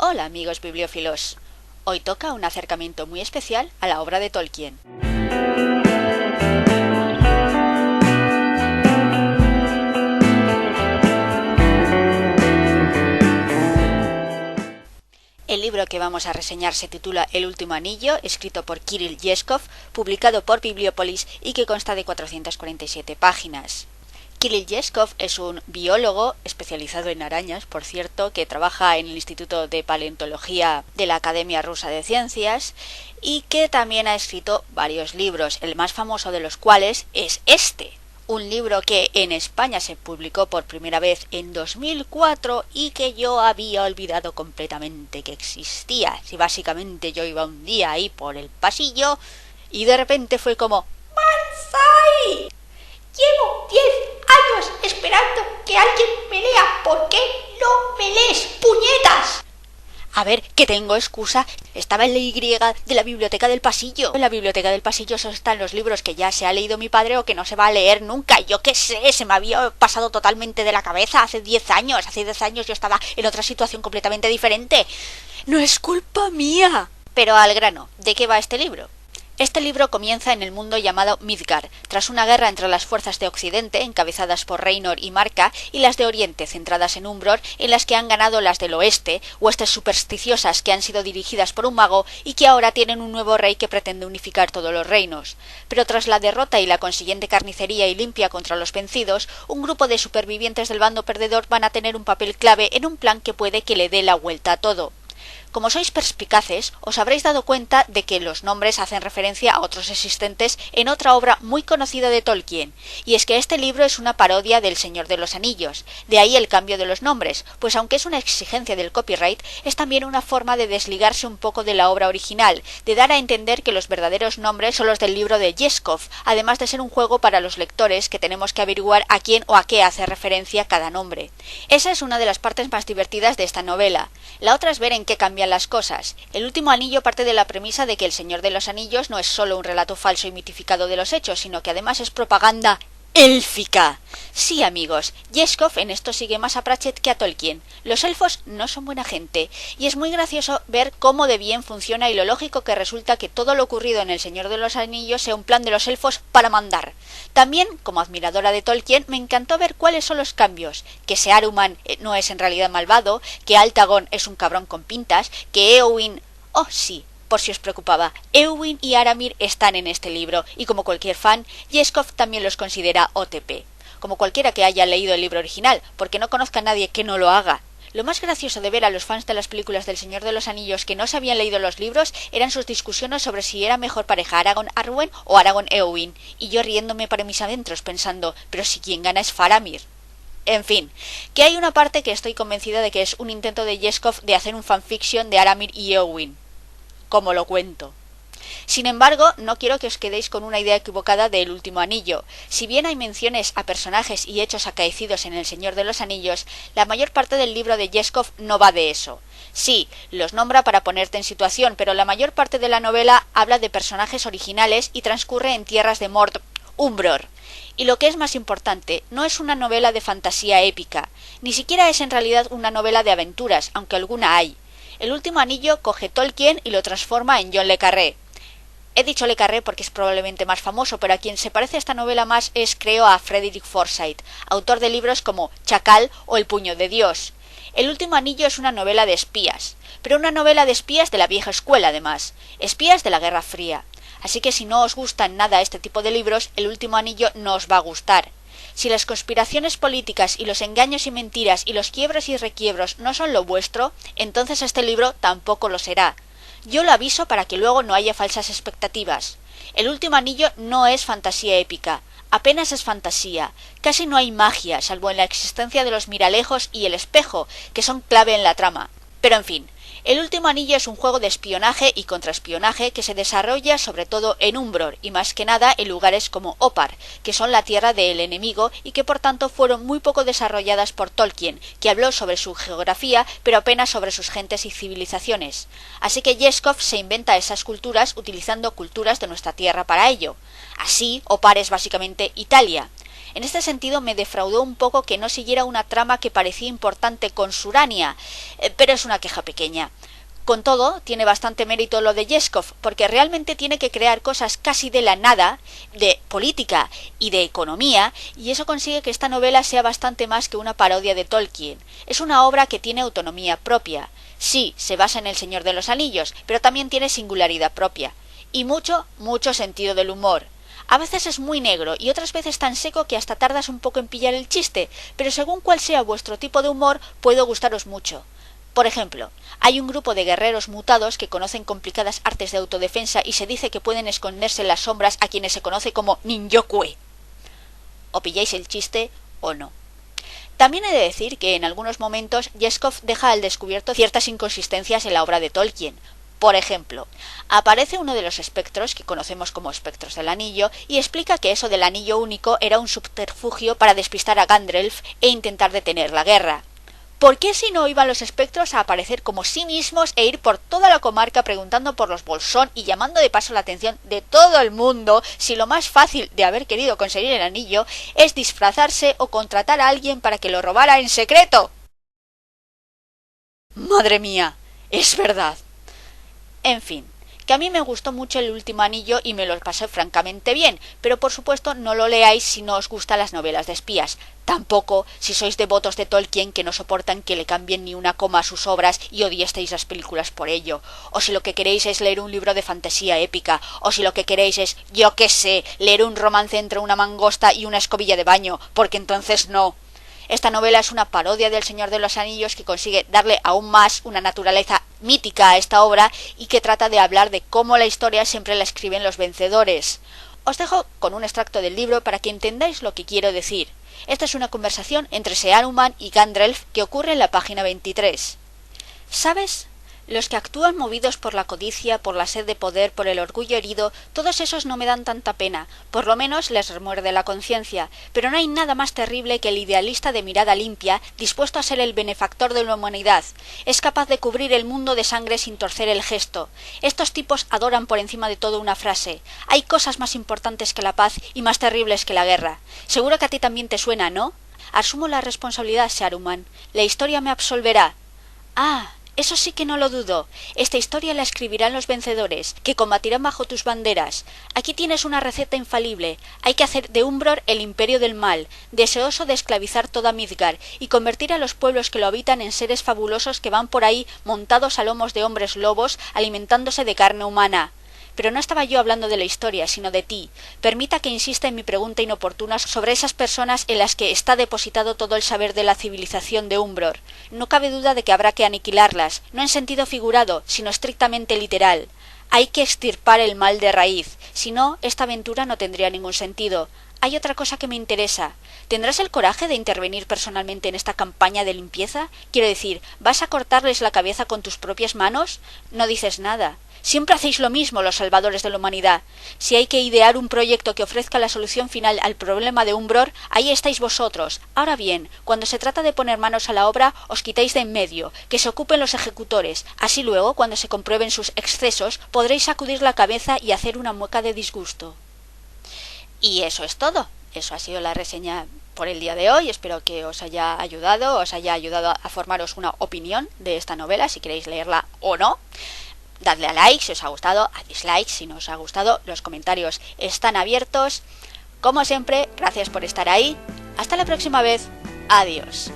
Hola amigos bibliófilos, hoy toca un acercamiento muy especial a la obra de Tolkien. El libro que vamos a reseñar se titula El último anillo, escrito por Kirill Yeskov, publicado por Bibliópolis y que consta de 447 páginas. Kirill Yeskov es un biólogo especializado en arañas, por cierto, que trabaja en el Instituto de Paleontología de la Academia Rusa de Ciencias y que también ha escrito varios libros, el más famoso de los cuales es este. Un libro que en España se publicó por primera vez en 2004 y que yo había olvidado completamente que existía. Si básicamente yo iba un día ahí por el pasillo y de repente fue como ¡Banzai! Llevo 10 años esperando que alguien me lea. ¿Por qué no me lees, puñetas? A ver, que tengo excusa. Estaba en la Y de la biblioteca del pasillo. En la biblioteca del pasillo solo están los libros que ya se ha leído mi padre o que no se va a leer nunca. Yo qué sé, se me había pasado totalmente de la cabeza hace 10 años. Hace 10 años yo estaba en otra situación completamente diferente. No es culpa mía. Pero al grano, ¿de qué va este libro? Este libro comienza en el mundo llamado Midgard, tras una guerra entre las fuerzas de Occidente, encabezadas por Reynor y Marka, y las de Oriente, centradas en Umbror, en las que han ganado las del Oeste, huestes supersticiosas que han sido dirigidas por un mago y que ahora tienen un nuevo rey que pretende unificar todos los reinos. Pero tras la derrota y la consiguiente carnicería y limpia contra los vencidos, un grupo de supervivientes del bando perdedor van a tener un papel clave en un plan que puede que le dé la vuelta a todo. Como sois perspicaces, os habréis dado cuenta de que los nombres hacen referencia a otros existentes en otra obra muy conocida de Tolkien, y es que este libro es una parodia del Señor de los Anillos, de ahí el cambio de los nombres, pues aunque es una exigencia del copyright, es también una forma de desligarse un poco de la obra original, de dar a entender que los verdaderos nombres son los del libro de Yeskov, además de ser un juego para los lectores que tenemos que averiguar a quién o a qué hace referencia cada nombre. Esa es una de las partes más divertidas de esta novela. La otra es ver en qué cambian las cosas. El último anillo parte de la premisa de que El Señor de los Anillos no es solo un relato falso y mitificado de los hechos, sino que además es propaganda élfica. Sí, amigos, Yeskov en esto sigue más a Pratchett que a Tolkien. Los elfos no son buena gente, y es muy gracioso ver cómo de bien funciona y lo lógico que resulta que todo lo ocurrido en El Señor de los Anillos sea un plan de los elfos para mandar. También, como admiradora de Tolkien, me encantó ver cuáles son los cambios, que Saruman no es en realidad malvado, que Altagón es un cabrón con pintas, que Éowyn... Oh, sí. Por si os preocupaba, Éowyn y Aramir están en este libro, y como cualquier fan, Yeskov también los considera OTP, como cualquiera que haya leído el libro original, porque no conozca a nadie que no lo haga. Lo más gracioso de ver a los fans de las películas del Señor de los Anillos que no se habían leído los libros eran sus discusiones sobre si era mejor pareja Aragorn-Arwen o Aragorn-Éowyn, y yo riéndome para mis adentros pensando, pero si quien gana es Faramir. En fin, que hay una parte que estoy convencida de que es un intento de Yeskov de hacer un fanfiction de Aramir y Éowyn. Como lo cuento. Sin embargo, no quiero que os quedéis con una idea equivocada de El último anillo. Si bien hay menciones a personajes y hechos acaecidos en El Señor de los Anillos, la mayor parte del libro de Yeskov no va de eso. Sí, los nombra para ponerte en situación, pero la mayor parte de la novela habla de personajes originales y transcurre en tierras de Mord, Umbror. Y lo que es más importante, no es una novela de fantasía épica, ni siquiera es en realidad una novela de aventuras, aunque alguna hay. El último anillo coge Tolkien y lo transforma en John le Carré. He dicho le Carré porque es probablemente más famoso, pero a quien se parece esta novela más es, creo, a Frederick Forsyth, autor de libros como Chacal o El puño de Dios. El último anillo es una novela de espías, pero una novela de espías de la vieja escuela además, espías de la Guerra Fría. Así que si no os gustan nada este tipo de libros, El último anillo no os va a gustar. Si las conspiraciones políticas y los engaños y mentiras y los quiebros y requiebros no son lo vuestro, entonces este libro tampoco lo será. Yo lo aviso para que luego no haya falsas expectativas. El último anillo no es fantasía épica, apenas es fantasía. Casi no hay magia, salvo en la existencia de los miralejos y el espejo, que son clave en la trama. Pero en fin, El último anillo es un juego de espionaje y contraespionaje que se desarrolla sobre todo en Umbror y más que nada en lugares como Opar, que son la tierra del enemigo y que por tanto fueron muy poco desarrolladas por Tolkien, que habló sobre su geografía pero apenas sobre sus gentes y civilizaciones. Así que Yeskov se inventa esas culturas utilizando culturas de nuestra tierra para ello. Así, Opar es básicamente Italia. En este sentido me defraudó un poco que no siguiera una trama que parecía importante con Surania, pero es una queja pequeña. Con todo, tiene bastante mérito lo de Yeskov, porque realmente tiene que crear cosas casi de la nada, de política y de economía, y eso consigue que esta novela sea bastante más que una parodia de Tolkien. Es una obra que tiene autonomía propia. Sí, se basa en El Señor de los Anillos, pero también tiene singularidad propia. Y mucho sentido del humor. A veces es muy negro y otras veces tan seco que hasta tardas un poco en pillar el chiste, pero según cuál sea vuestro tipo de humor, puede gustaros mucho. Por ejemplo, hay un grupo de guerreros mutados que conocen complicadas artes de autodefensa y se dice que pueden esconderse en las sombras a quienes se conoce como ninjokue. O pilláis el chiste o no. También he de decir que en algunos momentos Yeskov deja al descubierto ciertas inconsistencias en la obra de Tolkien. Por ejemplo, aparece uno de los espectros que conocemos como espectros del anillo y explica que eso del anillo único era un subterfugio para despistar a Gandalf e intentar detener la guerra. ¿Por qué si no iban los espectros a aparecer como sí mismos e ir por toda la comarca preguntando por los Bolsón y llamando de paso la atención de todo el mundo si lo más fácil de haber querido conseguir el anillo es disfrazarse o contratar a alguien para que lo robara en secreto? ¡Madre mía! Es verdad. En fin, que a mí me gustó mucho El último anillo y me lo pasé francamente bien, pero por supuesto no lo leáis si no os gustan las novelas de espías. Tampoco si sois devotos de Tolkien que no soportan que le cambien ni una coma a sus obras y odiasteis las películas por ello. O si lo que queréis es leer un libro de fantasía épica. O si lo que queréis es, yo qué sé, leer un romance entre una mangosta y una escobilla de baño, porque entonces no. Esta novela es una parodia del Señor de los Anillos que consigue darle aún más una naturaleza mítica a esta obra y que trata de hablar de cómo la historia siempre la escriben los vencedores. Os dejo con un extracto del libro para que entendáis lo que quiero decir. Esta es una conversación entre Saruman y Gandalf que ocurre en la página 23. ¿Sabes? Los que actúan movidos por la codicia, por la sed de poder, por el orgullo herido, todos esos no me dan tanta pena, por lo menos les remuerde la conciencia, pero no hay nada más terrible que el idealista de mirada limpia, dispuesto a ser el benefactor de la humanidad. Es capaz de cubrir el mundo de sangre sin torcer el gesto. Estos tipos adoran por encima de todo una frase. Hay cosas más importantes que la paz y más terribles que la guerra. Seguro que a ti también te suena, ¿no? Asumo la responsabilidad, Saruman. La historia me absolverá. Ah, eso sí que no lo dudo. Esta historia la escribirán los vencedores, que combatirán bajo tus banderas. Aquí tienes una receta infalible. Hay que hacer de Umbror el imperio del mal, deseoso de esclavizar toda Midgard, y convertir a los pueblos que lo habitan en seres fabulosos que van por ahí montados a lomos de hombres lobos, alimentándose de carne humana. Pero no estaba yo hablando de la historia, sino de ti. Permita que insista en mi pregunta inoportuna sobre esas personas en las que está depositado todo el saber de la civilización de Umbror. No cabe duda de que habrá que aniquilarlas, no en sentido figurado, sino estrictamente literal. Hay que extirpar el mal de raíz, si no, esta aventura no tendría ningún sentido. Hay otra cosa que me interesa. ¿Tendrás el coraje de intervenir personalmente en esta campaña de limpieza? Quiero decir, ¿vas a cortarles la cabeza con tus propias manos? No dices nada. Siempre hacéis lo mismo los salvadores de la humanidad. Si hay que idear un proyecto que ofrezca la solución final al problema de Umbror, ahí estáis vosotros. Ahora bien, cuando se trata de poner manos a la obra, os quitáis de en medio, que se ocupen los ejecutores. Así luego, cuando se comprueben sus excesos, podréis sacudir la cabeza y hacer una mueca de disgusto. Y eso es todo. Eso ha sido la reseña por el día de hoy. Espero que os haya ayudado a formaros una opinión de esta novela, si queréis leerla o no. Dadle a like si os ha gustado, a dislike si no os ha gustado. Los comentarios están abiertos. Como siempre, gracias por estar ahí. Hasta la próxima vez. Adiós.